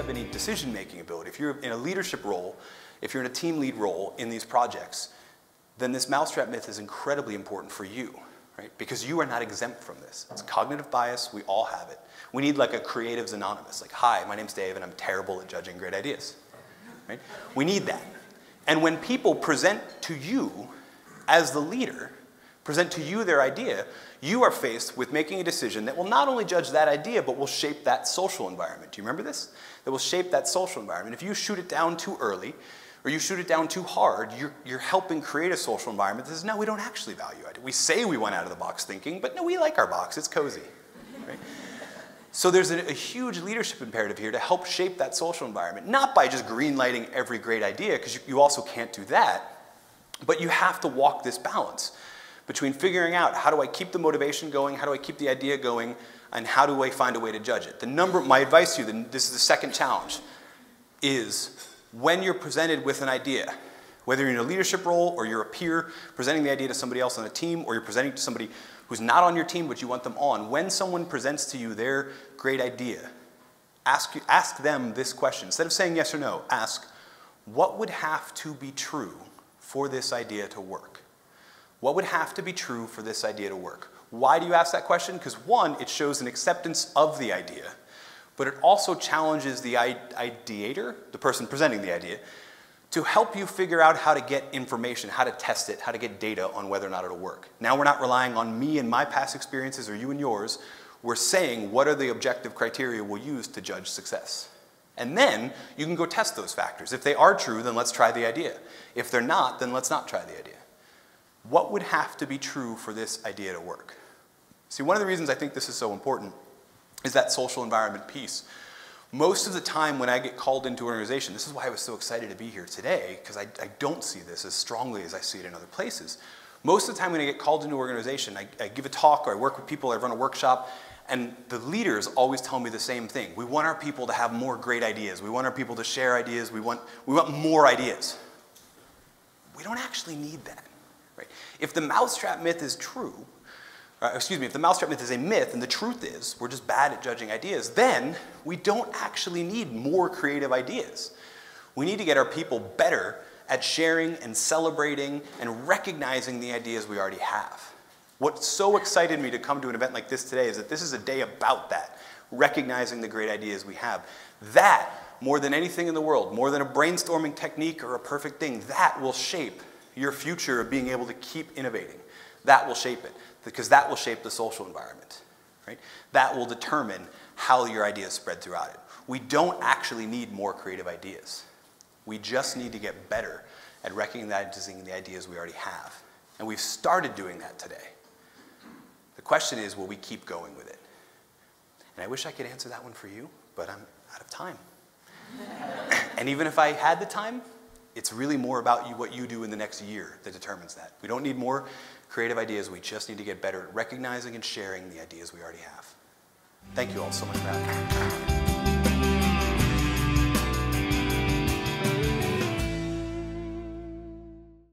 have any decision-making ability, if you're in a leadership role, if you're in a team lead role in these projects, then this mousetrap myth is incredibly important for you, right? Because you are not exempt from this. It's cognitive bias, we all have it. We need like a Creatives Anonymous, like, hi, my name's Dave and I'm terrible at judging great ideas, right? We need that. And when people present to you as the leader, present to you their idea, you are faced with making a decision that will not only judge that idea, but will shape that social environment. Do you remember this? That will shape that social environment. If you shoot it down too early, or you shoot it down too hard, you're helping create a social environment that says, no, we don't actually value it. We say we went out of the box thinking, but no, we like our box, it's cozy. Right? So there's a huge leadership imperative here to help shape that social environment, not by just green-lighting every great idea, because you also can't do that, but you have to walk this balance between figuring out how do I keep the motivation going, how do I keep the idea going, and how do I find a way to judge it. My advice to you, this is the second challenge, is when you're presented with an idea, whether you're in a leadership role or you're a peer presenting the idea to somebody else on a team, or you're presenting to somebody who's not on your team but you want them on, when someone presents to you their great idea, ask them this question. Instead of saying yes or no, ask, what would have to be true for this idea to work? What would have to be true for this idea to work? Why do you ask that question? Because one, it shows an acceptance of the idea, but it also challenges the ideator, the person presenting the idea, to help you figure out how to get information, how to test it, how to get data on whether or not it'll work. Now we're not relying on me and my past experiences or you and yours. We're saying what are the objective criteria we'll use to judge success. And then you can go test those factors. If they are true, then let's try the idea. If they're not, then let's not try the idea. What would have to be true for this idea to work? See, one of the reasons I think this is so important is that social environment piece. Most of the time when I get called into an organization, this is why I was so excited to be here today, because I don't see this as strongly as I see it in other places. Most of the time when I get called into an organization, I give a talk or I work with people, I run a workshop, and the leaders always tell me the same thing. We want our people to have more great ideas. We want our people to share ideas. We want more ideas. We don't actually need that. Right? If the mousetrap myth is true, if the mousetrap myth is a myth and the truth is we're just bad at judging ideas, then we don't actually need more creative ideas. We need to get our people better at sharing and celebrating and recognizing the ideas we already have. What so excited me to come to an event like this today is that this is a day about that, recognizing the great ideas we have. That, more than anything in the world, more than a brainstorming technique or a perfect thing, that will shape your future of being able to keep innovating. That will shape it, because that will shape the social environment, right? That will determine how your ideas spread throughout it. We don't actually need more creative ideas. We just need to get better at recognizing the ideas we already have. And we've started doing that today. The question is, will we keep going with it? And I wish I could answer that one for you, but I'm out of time. And even if I had the time, it's really more about what you do in the next year that determines that. We don't need more creative ideas. We just need to get better at recognizing and sharing the ideas we already have. Thank you all so much for having me.